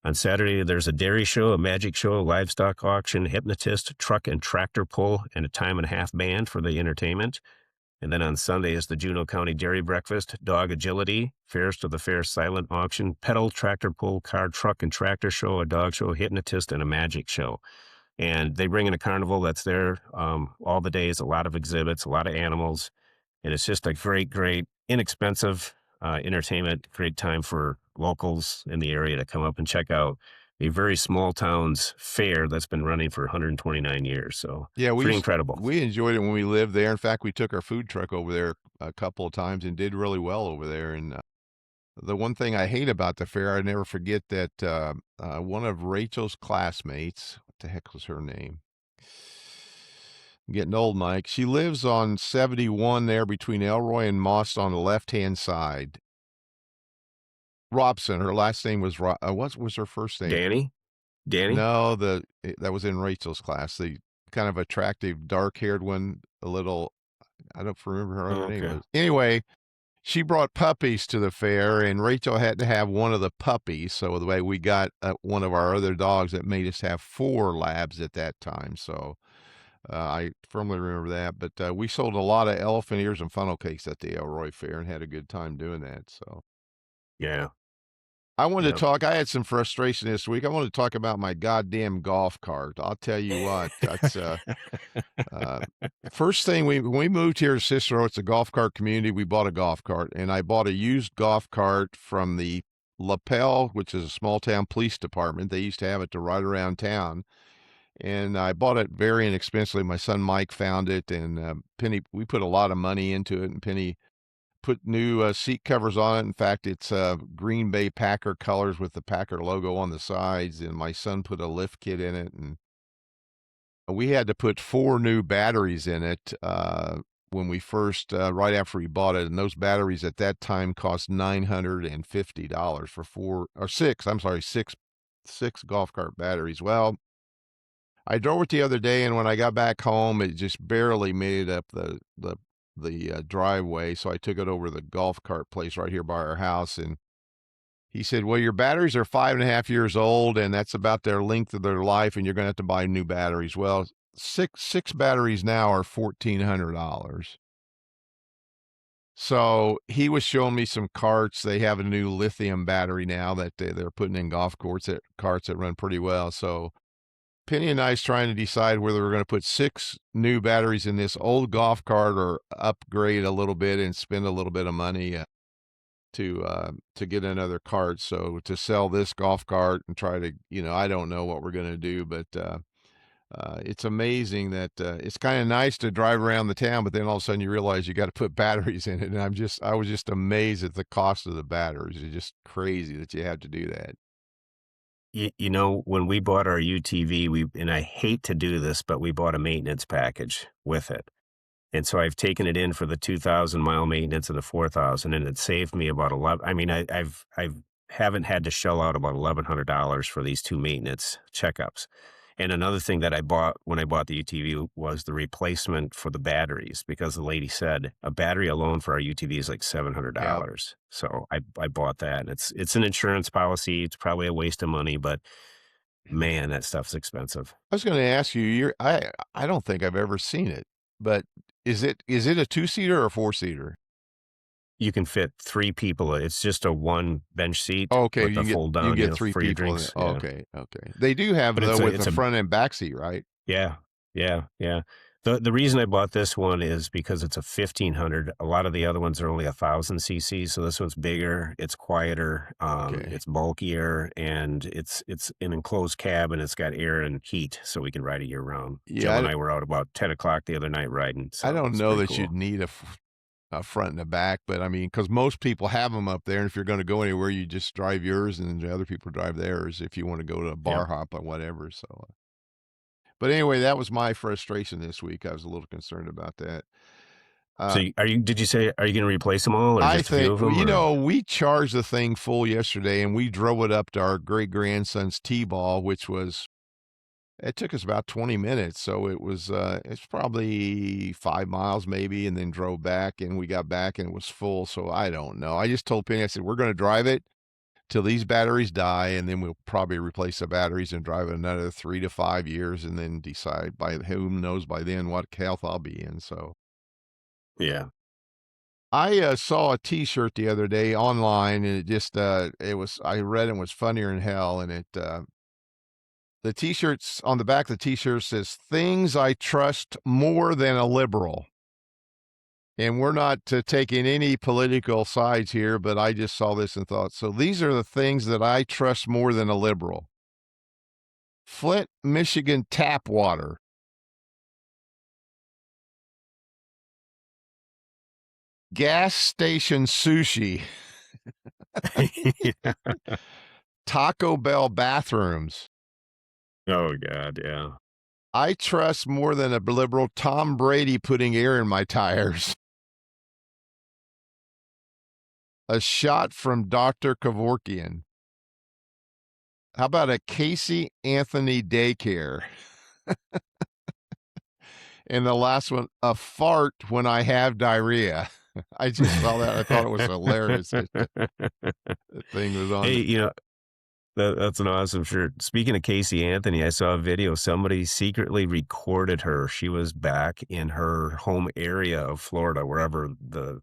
On Saturday, there's a dairy show, a magic show, a livestock auction, hypnotist, truck and tractor pull, and a time and a half band for the entertainment. And then on Sunday is the Juneau County Dairy Breakfast, dog agility, fairest of the fair silent auction, pedal, tractor pull, car, truck, and tractor show, a dog show, hypnotist, and a magic show. And they bring in a carnival that's there all the days, a lot of exhibits, a lot of animals. And it's just a great, great, inexpensive entertainment, great time for locals in the area to come up and check out a very small town's fair that's been running for 129 years. So
Yeah,
pretty incredible.
we enjoyed it when we lived there. In fact, we took our food truck over there a couple of times and did really well over there. And the one thing I hate about the fair, I never forget that one of Rachel's classmates, what the heck was her name? I'm getting old, Mike. She lives on 71 there between Elroy and Moss on the left-hand side. Robson, her last name was what was her first name?
Danny? Danny?
No, that was in Rachel's class. The kind of attractive, dark-haired one, a little, I don't remember her
Oh,
other name
okay.
was. Anyway, she brought puppies to the fair, and Rachel had to have one of the puppies. So the way we got one of our other dogs that made us have 4 labs at that time. So I firmly remember that. But we sold a lot of elephant ears and funnel cakes at the Elroy Fair and had a good time doing that. So
Yeah.
I wanted to
Yep.
talk. I had some frustration this week. I wanted to talk about my goddamn golf cart. I'll tell you what. That's uh, first thing when we moved here to Cicero. It's a golf cart community. We bought a golf cart, and I bought a used golf cart from the Lapel, which is a small town police department. They used to have it to ride around town, and I bought it very inexpensively. My son Mike found it, and Penny. We put a lot of money into it, and Penny put new seat covers on it. In fact, it's Green Bay Packer colors with the Packer logo on the sides, and my son put a lift kit in it, and we had to put 4 new batteries in it when we first, right after we bought it, and those batteries at that time cost $950 for 4 or 6. I'm sorry, six golf cart batteries. Well, I drove it the other day, and when I got back home, it just barely made it up the driveway. So I took it over to the golf cart place right here by our house, and he said, "Well, your batteries are 5.5 years old, and that's about their length of their life, and you're going to have to buy new batteries." Well, six batteries now are $1,400. So he was showing me some carts. They have a new lithium battery now that they're putting in golf carts that run pretty well. So Penny and I's trying to decide whether we're going to put 6 new batteries in this old golf cart or upgrade a little bit and spend a little bit of money to get another cart. So to sell this golf cart and try to, I don't know what we're going to do, but it's amazing that it's kind of nice to drive around the town, but then all of a sudden you realize you got to put batteries in it. And I was just amazed at the cost of the batteries. It's just crazy that you have to do that.
When we bought our UTV, and I hate to do this, but we bought a maintenance package with it. And so I've taken it in for the 2,000-mile maintenance and the 4,000, and it saved me about 11. I mean, I've haven't had to shell out about $1,100 for these 2 maintenance checkups. And another thing that I bought when I bought the UTV was the replacement for the batteries, because the lady said a battery alone for our UTV is like
Yeah.
$700. So I bought that. And it's an insurance policy. It's probably a waste of money, but man, that stuff's expensive.
I was going to ask you, I don't think I've ever seen it, but is it a 2-seater or a 4-seater?
you can fit 3 people. It's just a 1 bench seat
Okay,
with the fold
you can
down,
get 3
for your
people in it.
drinks, yeah.
Okay, okay. They do have,
But
though, with
it's
the
a
front and back seat, right?
yeah, yeah, yeah. The reason I bought this one is because it's a 1,500. A lot of the other ones are only 1,000 cc, so this one's bigger, it's quieter,
Okay.
it's bulkier, and it's an enclosed cab, and it's got air and heat, so we can ride it year round. Jill
Yeah,
and I were out about 10 o'clock the other night riding,
I
so
don't
it's
know
pretty
that you'd
cool.
need a front and a back, but, I mean, because most people have them up there, and if you're gonna go anywhere, you just drive yours, and the other people drive theirs if you wanna go to a
Yep.
bar hop or whatever, so, but anyway, that was my frustration this week. I was a little concerned about that.
So,
Uh,
did you say, are you gonna replace them all or
I
just a few
think
of them,
you
or
know, we charged the thing full yesterday, and we drove it up to our great-grandson's T-ball, which was it took us about 20 minutes, so it's probably 5 miles maybe, and then drove back, and we got back, and it was full, so I don't know. I just told Penny, I said, "We're gonna drive it till these batteries die, and then we'll probably replace the batteries and drive it another 3 to 5 years, and then decide by whom knows by then what health I'll be in," so
yeah.
I, saw a T-shirt the other day online, and it just, it was I read it and was funnier than hell, and the T-shirts on the back of the T-shirt says, "Things I trust more than a liberal." And we're not taking any political sides here, but I just saw this and thought, so these are the things that I trust more than a liberal. Flint, Michigan tap water, gas station sushi,
Yeah.
Taco Bell bathrooms.
Oh god, yeah.
I trust more than a liberal Tom Brady putting air in my tires. A shot from Dr. Kevorkian. How about a Casey Anthony daycare? And the last one, a fart when I have diarrhea. I just saw that. I thought it was hilarious. The thing was on.
Hey, that's an awesome shirt. Speaking of Casey Anthony, I saw a video. Somebody secretly recorded her. She was back in her home area of Florida, wherever the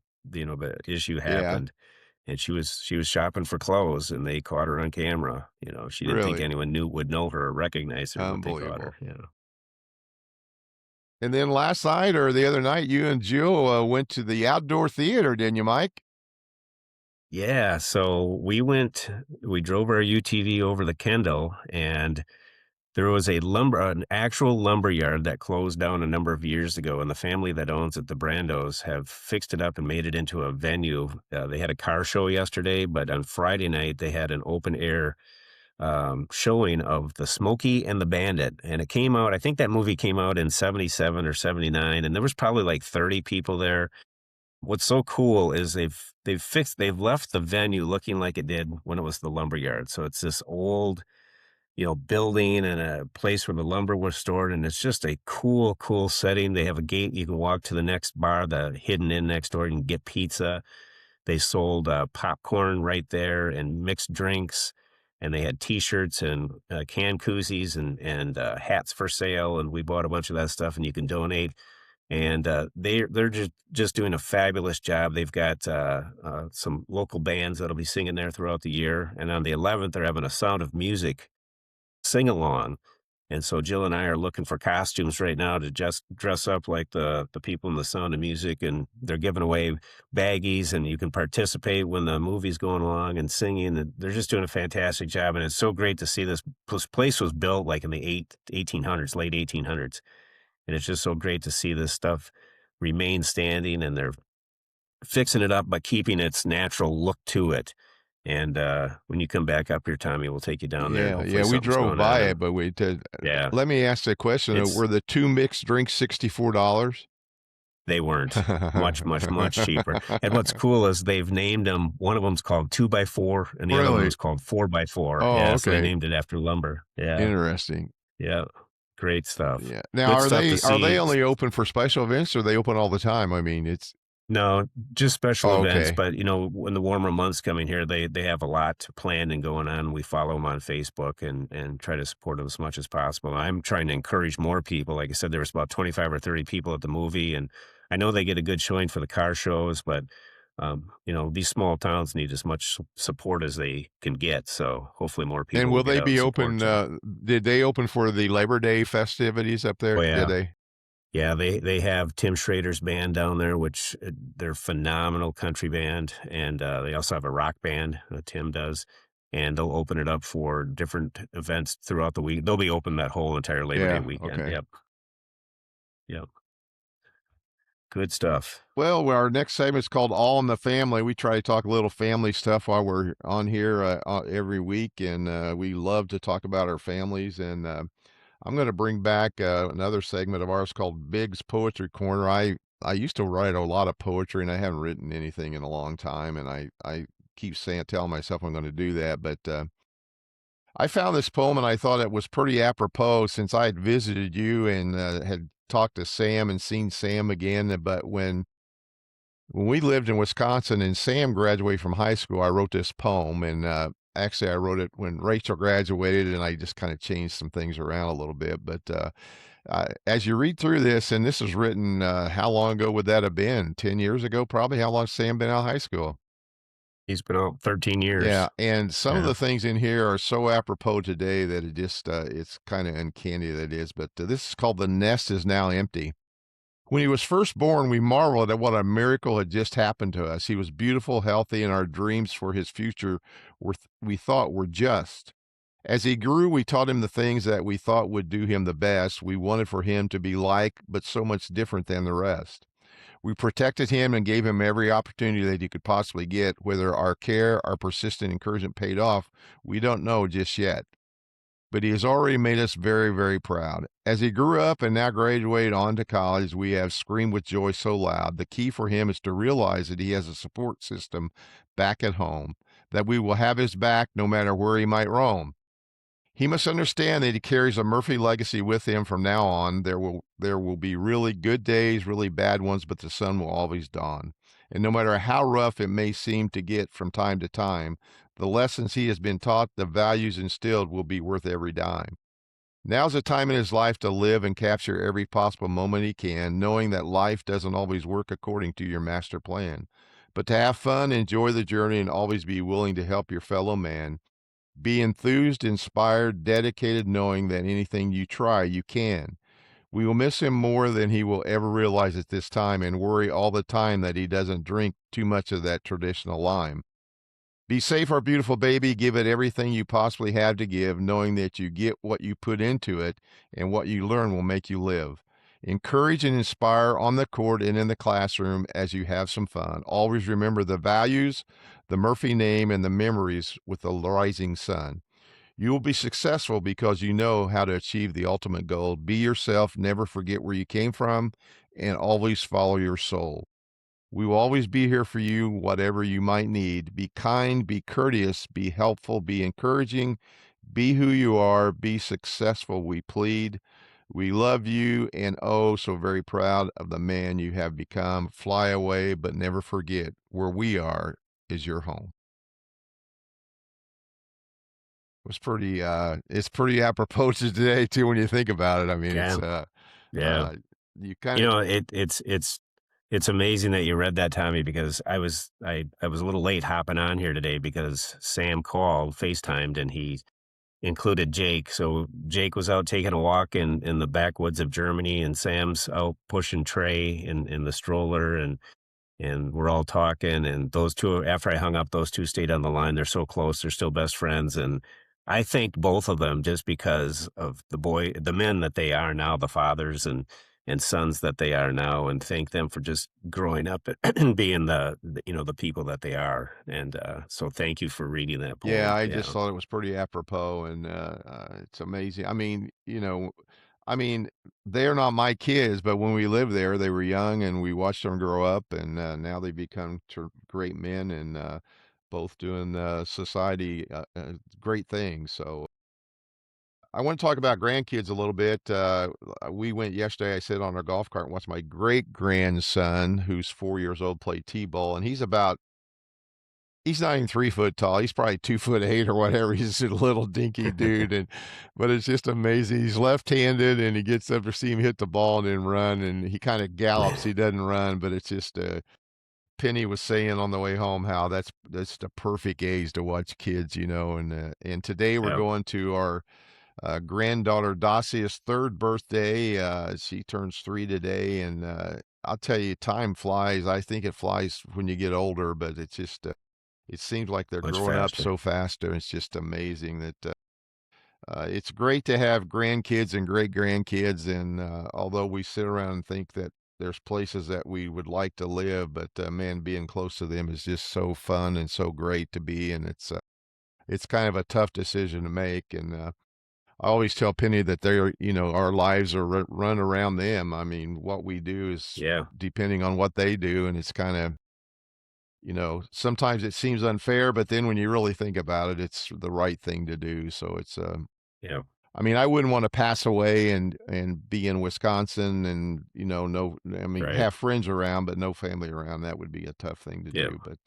issue
Yeah,
happened, and she was shopping for clothes, and they caught her on camera. She didn't think
really
anyone would know her or recognize her, but they caught
unbelievable.
her. Yeah.
And then last night or the other night, you and Jill went to the outdoor theater, didn't you, Mike?
Yeah. So we drove our UTV over the Kendall, and there was an actual lumber yard that closed down a number of years ago, and the family that owns it, the Brandos, have fixed it up and made it into a venue. They had a car show yesterday, but on Friday night they had an open air showing of The Smokey and the Bandit, and it came out. I think that movie came out in '77 or '79, and there was probably like 30 people there. What's so cool is they've left the venue looking like it did when it was the lumber yard. So it's this old building and a place where the lumber was stored. And it's just a cool, cool setting. They have a gate. You can walk to the next bar, the hidden inn next door, and get pizza. They sold popcorn right there and mixed drinks. And they had T-shirts and can koozies and hats for sale. And we bought a bunch of that stuff, and you can donate. And they're just doing a fabulous job. They've got some local bands that'll be singing there throughout the year. And on the 11th, they're having a Sound of Music sing along. And so Jill and I are looking for costumes right now to just dress up like the people in the Sound of Music, and they're giving away baggies, and you can participate when the movie's going along and singing. And they're just doing a fantastic job, and it's so great to see this. This place was built like in the 1800s, late 1800s, and it's just so great to see this stuff remain standing, and they're fixing it up by keeping its natural look to it. And, when you come back up here, Tommy, we'll take you down there, and
Yeah,
hopefully
yeah. We
something's
drove
going
by
on,
it,
and
but we did.
yeah,
Let me ask you a question.
it's
Were the two mixed drinks $64?
they weren't. Much, much, much cheaper. And what's cool is they've named them. One of them's called 2 by 4 and the other one
Really?
was called 4 by 4.
Oh,
Yeah, so they
okay.
named it after lumber. Yeah,
Interesting.
yeah. Great stuff.
Yeah. Now,
Good stuff to
are they
see.
only open for special events, or are they open all the time? I mean, it's
No, just special
oh,
events,
okay.
but, when the warmer months coming here, they have a lot planned and going on. We follow them on Facebook and try to support them as much as possible. I'm trying to encourage more people. Like I said, there was about 25 or 30 people at the movie, and I know they get a good showing for the car shows, but These small towns need as much support as they can get. So hopefully more
And
people will
will
get
they
out and
be
support
open,
too.
did they open for the Labor Day festivities up there?
Oh
Did
yeah.
they?
Yeah, they have Tim Schrader's band down there, which, they're phenomenal country band, and, they also have a rock band, Tim does, and they'll open it up for different events throughout the week. They'll be open that whole entire Labor Day
Yeah,
weekend.
okay.
Yep, yep, good stuff.
Well, our next segment is called All in the Family. We try to talk a little family stuff while we're on here every week, and we love to talk about our families. And I'm going to bring back another segment of ours called Bigg's Poetry Corner. I used to write a lot of poetry, and I haven't written anything in a long time, and I keep saying telling myself I'm going to do that, but I found this poem and I thought it was pretty apropos since I had visited you and had talked to Sam and seen Sam again. But when we lived in Wisconsin and Sam graduated from high school, I wrote this poem. And actually, I wrote it when Rachel graduated, and I just kind of changed some things around a little bit. But as you read through this, and this was written, how long ago would that have been? 10 years ago, probably. How long Sam been out of high school?
He's been out 13
Yeah,
years.
and some of
Yeah.
the things in here are so apropos today that it just it's kind of uncanny that it is. But this is called "The Nest Is Now Empty." When he was first born, we marveled at what a miracle had just happened to us. He was beautiful, healthy, and our dreams for his future we thought were just. As he grew, we taught him the things that we thought would do him the best. We wanted for him to be like, but so much different than the rest. We protected him and gave him every opportunity that he could possibly get. Whether our care, our persistent encouragement paid off, we don't know just yet. But he has already made us very, very proud. As he grew up and now graduated on to college, we have screamed with joy so loud. The key for him is to realize that he has a support system back at home, that we will have his back no matter where he might roam. He must understand that he carries a Murphy legacy with him from now on. There will be really good days, really bad ones, but the sun will always dawn. And no matter how rough it may seem to get from time to time, the lessons he has been taught, the values instilled will be worth every dime. Now's the time in his life to live and capture every possible moment he can, knowing that life doesn't always work according to your master plan. But to have fun, enjoy the journey, and always be willing to help your fellow man. Be enthused, inspired, dedicated, knowing that anything you try, you can. We will miss him more than he will ever realize at this time and worry all the time that he doesn't drink too much of that traditional lime. Be safe, our beautiful baby. Give it everything you possibly have to give, knowing that you get what you put into it and what you learn will make you live. Encourage and inspire on the court and in the classroom as you have some fun. Always remember the values, the Murphy name, and the memories with the rising sun. You will be successful because you know how to achieve the ultimate goal. Be yourself, never forget where you came from, and always follow your soul. We will always be here for you, whatever you might need. Be kind, be courteous, be helpful, be encouraging, be who you are, be successful, we plead. We love you and oh, so very proud of the man you have become. Fly away, but never forget where we are is your home. It's pretty apropos to today too when you think about it. I mean,
Yeah. Yeah.
uh, you kind
You
of
know, it's amazing that you read that, Tommy, because I was a little late hopping on here today because Sam called, FaceTimed, and he included Jake. So Jake was out taking a walk in the backwoods of Germany, and Sam's out pushing Trey in the stroller, and we're all talking. And those two, after I hung up, those two stayed on the line. They're so close. They're still best friends. And I thanked both of them just because of the men that they are now, the fathers and sons that they are now, and thank them for just growing up and being the people that they are. And so thank you for reading that
Yeah,
poem.
I just
Yeah.
thought it was pretty apropos, and it's amazing. I mean, I mean, they're not my kids, but when we lived there, they were young, and we watched them grow up, and now they become great men, and both doing society great things. So I want to talk about grandkids a little bit. We went yesterday. I sat on our golf cart and watched my great grandson, who's 4 years old, play t-ball, and he's not even 3 foot tall. He's probably 2 foot 8 or whatever. He's just a little dinky dude, but it's just amazing. He's left-handed, and he gets up to see him hit the ball and then run, and he kind of gallops. He doesn't run, but it's just Penny was saying on the way home how that's the perfect age to watch kids, and today we're
Yeah,
going to our granddaughter Dacia's 3rd birthday. She turns 3 today, and, I'll tell you, time flies. I think it flies when you get older, but it's just, it seems like they're
much
growing up
faster.
so fast, and it's just amazing that, it's great to have grandkids and great-grandkids, and, although we sit around and think that there's places that we would like to live, but, man, being close to them is just so fun and so great to be, and it's kind of a tough decision to make, and, I always tell Penny that our lives are run around them. I mean, what we do is
Yeah,
depending on what they do, and it's kinda, sometimes it seems unfair, but then when you really think about it, it's the right thing to do. So
yeah,
I mean, I wouldn't wanna pass away and be in Wisconsin and, no I mean,
right.
have friends around, but no family around. That would be a tough thing to
Yeah,
do, but,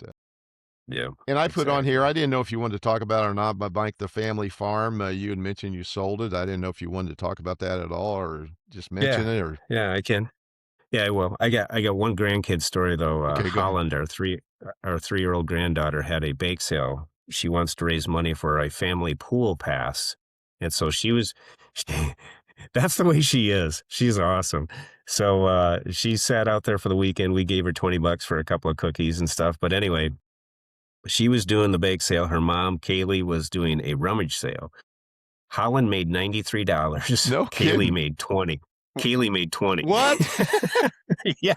yeah,
and I put on here,
exactly.
I didn't know if you wanted to talk about it or not, but like the family farm, you had mentioned you sold it. I didn't know if you wanted to talk about that at all or just mention
Yeah,
it or
yeah, I can. Yeah, I will. I got one grandkid story though.
okay, go ahead.
Holland, our 3-year-old granddaughter had a bake sale. She wants to raise money for a family pool pass, and so she was. That's the way she is. She's awesome. So she sat out there for the weekend. We gave her $20 for a couple of cookies and stuff. But anyway, she was doing the bake sale. Her mom, Kaylee, was doing a rummage sale. Holland made $93.
No
Kaylee
kidding.
made 20. Kaylee made 20.
What?
Yeah.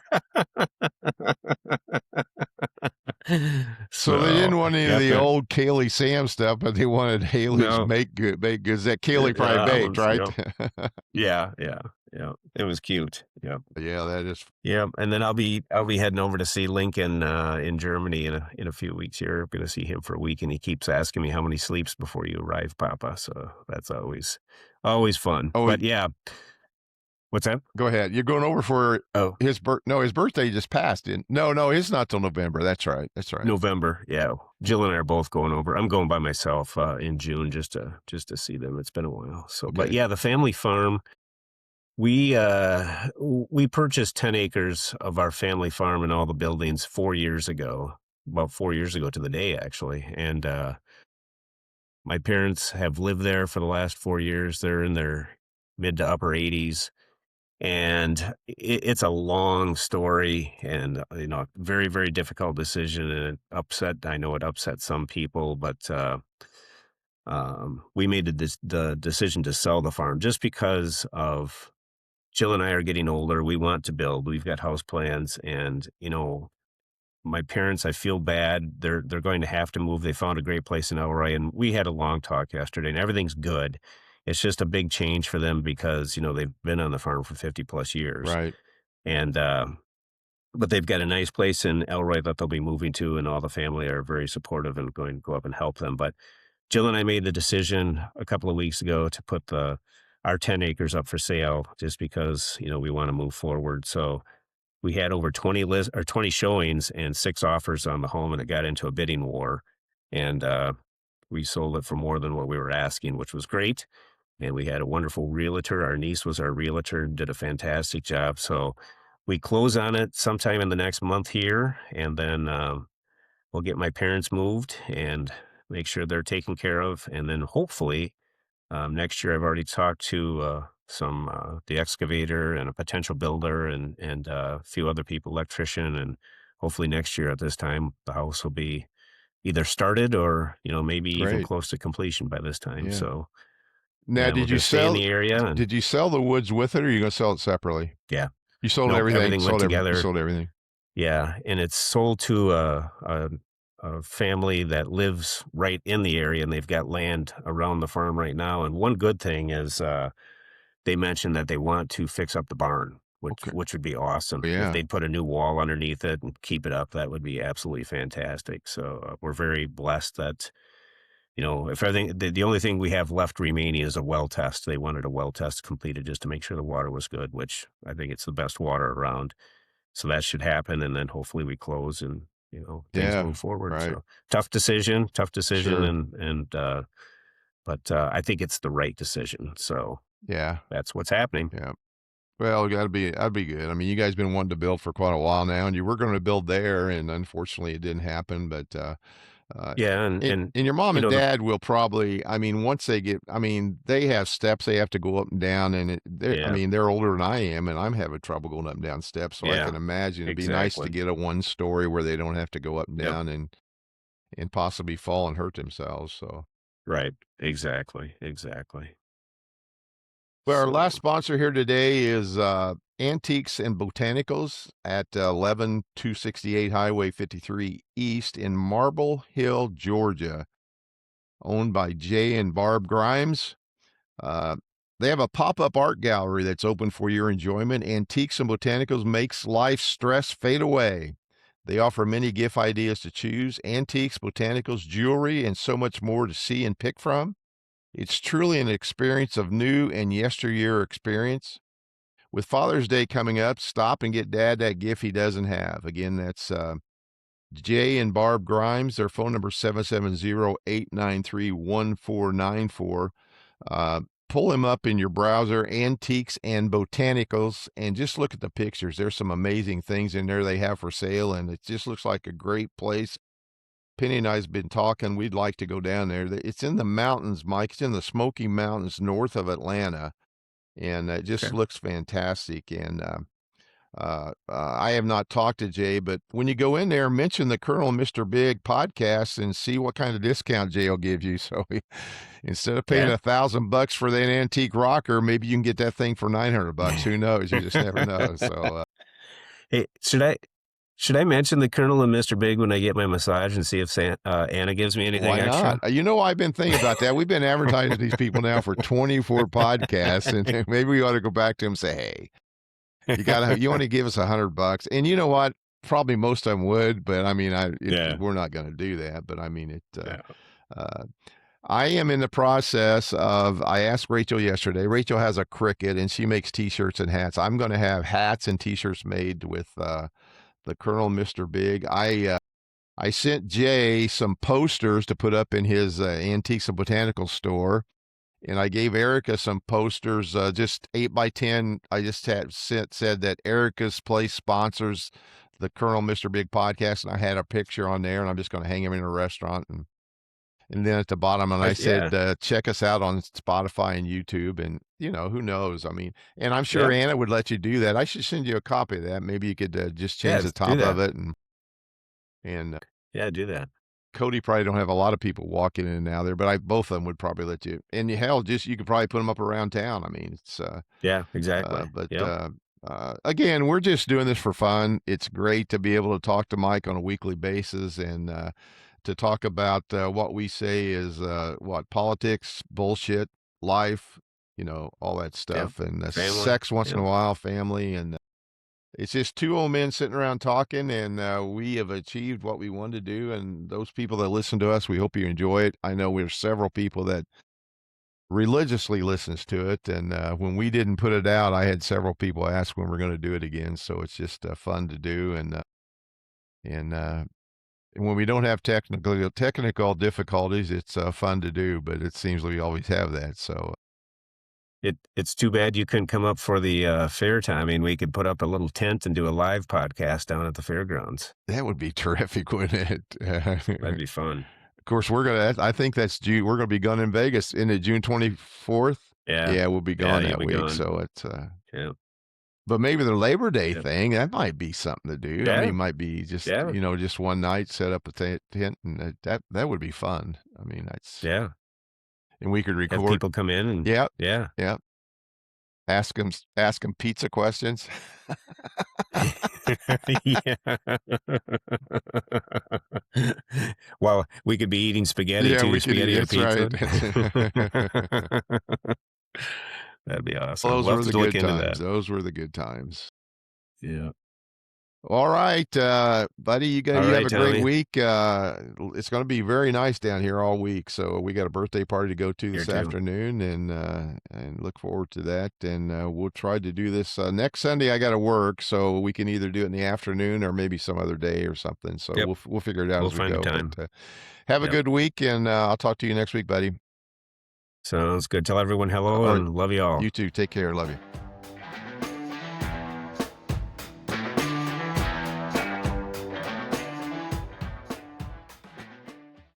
So they
So,
didn't want any of
yep,
the old Kaylee Sam stuff, but they wanted Haley's
no,
baked goods that Kaylee probably baked,
Hollands,
right?
yep. Yeah, yeah, yeah. It was cute. Yep.
Yeah, that is
Yep, and then I'll be heading over to see Lincoln, in Germany in a few weeks here. I'm gonna see him for a week, and he keeps asking me, "How many sleeps before you arrive, Papa?" So that's always fun.
oh,
But yeah. What's that?
go ahead. You're going over for
Oh,
his birthday just passed, didn't no, it's not till November. That's right, that's right.
November, yeah. Jill and I are both going over. I'm going by myself, in June just to see them. It's been a while. So, but
Okay,
yeah, the family farm, we purchased 10 acres of our family farm and all the buildings 4 years ago, about 4 years ago to the day, actually, and, my parents have lived there for the last 4 years. They're in their mid to upper 80s, and it's a long story and, very, very difficult decision, and I know it upset some people, but, we made the decision to sell the farm just because of Jill and I are getting older. We want to build. We've got house plans, and my parents, I feel bad. They're going to have to move. They found a great place in Elroy, and we had a long talk yesterday, and everything's good. It's just a big change for them because they've been on the farm for 50 plus years,
right.
and but they've got a nice place in Elroy that they'll be moving to, and all the family are very supportive and going to go up and help them. But Jill and I made the decision a couple of weeks ago to put the our 10 acres up for sale just because, we want to move forward. So we had over 20 showings and 6 offers on the home, and it got into a bidding war. And we sold it for more than what we were asking, which was great. And we had a wonderful realtor. Our niece was our realtor and did a fantastic job. So we close on it sometime in the next month here, and then we'll get my parents moved and make sure they're taken care of. And then hopefully next year, I've already talked to some the excavator and a potential builder and a few other people, electrician, and hopefully next year at this time the house will be either started or maybe even
Great.
close to completion by this time.
Yeah.
So
Now,
and we're going to stay in the area and
did you sell the woods with it, or are you gonna sell it separately?
yeah,
You sold
nope,
everything,
everything went
you
together.
sold everything.
Yeah, and it's sold to a family that lives right in the area, and they've got land around the farm right now. And one good thing is they mentioned that they want to fix up the barn, which
Okay.
which would be awesome. If
Yeah.
they'd put a new wall underneath it and keep it up, that would be absolutely fantastic. So we're very blessed that if everything, the only thing we have left remaining is a well test. They wanted a well test completed just to make sure the water was good, which I think it's the best water around. So that should happen, and then hopefully we close and things
Yeah.
move forward.
Right.
So tough decision,
Sure.
and but I think it's the right decision. So
Yeah.
that's what's happening.
Yeah. Well, that'd be good. I mean, you guys been wanting to build for quite a while now, and you were gonna build there, and unfortunately it didn't happen, but, uh,
Yeah,
and your mom
you
and
know, the
dad will probably I mean, once they get I mean, they have steps they have to go up and down, and I
yeah,
mean, they're older than I am, and I'm having trouble going up and down steps, so I
yeah,
can imagine it'd be nice to
exactly.
get a one-story where they don't have to go up and
Yep,
down and possibly fall and hurt themselves, so
right, exactly, exactly.
well, our last
So,
sponsor here today is Antiques and Botanicals at 11268 Highway 53 East in Marble Hill, Georgia, owned by Jay and Barb Grimes. Uh, they have a pop-up art gallery that's open for your enjoyment. Antiques and Botanicals makes life stress fade away. They offer many gift ideas to choose, antiques, botanicals, jewelry, and so much more to see and pick from. It's truly an experience of new and yesteryear experience. With Father's Day coming up, stop and get dad that gift he doesn't have. Again, that's Jay and Barb Grimes. Their phone number 770-893-1494. Uh, pull him up in your browser, Antiques and Botanicals, and just look at the pictures. There's some amazing things in there they have for sale, and it just looks like a great place. Penny and I's been talking. We'd like to go down there. It's in the mountains, Mike. It's in the Smoky Mountains north of Atlanta, and it just
okay,
looks fantastic. And I have not talked to Jay, but when you go in there, mention the Colonel and Mr. Big podcast and see what kind of discount Jay will give you. So instead of paying
yeah.
$1,000 for that antique rocker, maybe you can get that thing for $900. Who knows? You just never know. So
Hey, should I mention the Colonel and Mr. Big when I get my massage and see if Anna gives me anything
why not?
extra?
You know, I've been thinking about that. We've been advertising these people now for 24 podcasts, and maybe we ought to go back to them and say, hey, you want to give us $100? And you know what? Probably most of them would, but I mean,
Yeah,
we're not going to do that. But I mean,
yeah.
uh, I am in the process of. I asked Rachel yesterday. Rachel has a Cricut, and she makes T-shirts and hats. I'm going to have hats and T-shirts made with the Colonel, Mister Big. I sent Jay some posters to put up in his antiques and botanical store, and I gave Erica some posters, just 8 by 10. I just had said that Erica's place sponsors the Colonel Mr. Big podcast, and I had a picture on there, and I'm just going to hang him in a restaurant, and then at the bottom, and I
Yeah,
said, check us out on Spotify and YouTube, and who knows? I mean, and I'm sure
yeah,
Anna would let you do that. I should send you a copy of that. Maybe you could just change
yeah.
the
Do
top of
that.
it, and
Yeah, do that.
Cody probably don't have a lot of people walking in and out there, but both of them would probably let you. And hell, just you could probably put them up around town. I mean, it's
Yeah, exactly.
but
Yep,
again, we're just doing this for fun. It's great to be able to talk to Mike on a weekly basis and to talk about what we say is what politics, bullshit, life, all that
yep.
stuff, and
Family.
sex once in a
Yep,
while, family, and it's just two old men sitting around talking, and we have achieved what we wanted to do. And those people that listen to us, we hope you enjoy it. I know there's several people that religiously listens to it, and when we didn't put it out, I had several people ask when we're going to do it again. So it's just fun to do, and when we don't have technical difficulties, it's fun to do. But it seems we always have that. So
it's too bad you couldn't come up for the fair time. I mean, we could put up a little tent and do a live podcast down at the fairgrounds.
that would be terrific, wouldn't
That'd
it?
be fun.
Of course, I think that's June. We're gonna be gone in Vegas in the June 24th.
Yeah,
Yeah, we'll be
yeah.
gone
You'll
that
be
week,
gone.
so it's,
Yeah,
but maybe the Labor Day
yeah,
thing, that might be something to do. I
yeah,
mean, might be just,
yeah,
just one night, set up a tent, and that would be fun. I mean, that's
yeah.
and we could
Have
record.
people come in and
Yep,
yeah.
yep. Ask 'em pizza questions.
Yeah. Well, we could be eating spaghetti
Yeah,
too,
we could eat
spaghetti or
that's right.
pizza. That'd be awesome.
Those
We'll have
were
to
the
look
good
into
times.
that.
Those were the good times.
Yeah.
All right, buddy,
All
you have
right,
a great
Tommy.
week. It's going to be very nice down here all week. So we got a birthday party to go to
Here
this
too.
afternoon, and look forward to that. And we'll try to do this next Sunday. I got to work, so we can either do it in the afternoon or maybe some other day or something. So
Yep.
we'll figure it out
We'll
as we
find a
go. But
time.
have a
Yep.
good week, and I'll talk to you next week, buddy.
Sounds good. Tell everyone hello
All right,
and love you all.
you too. Take care. Love you.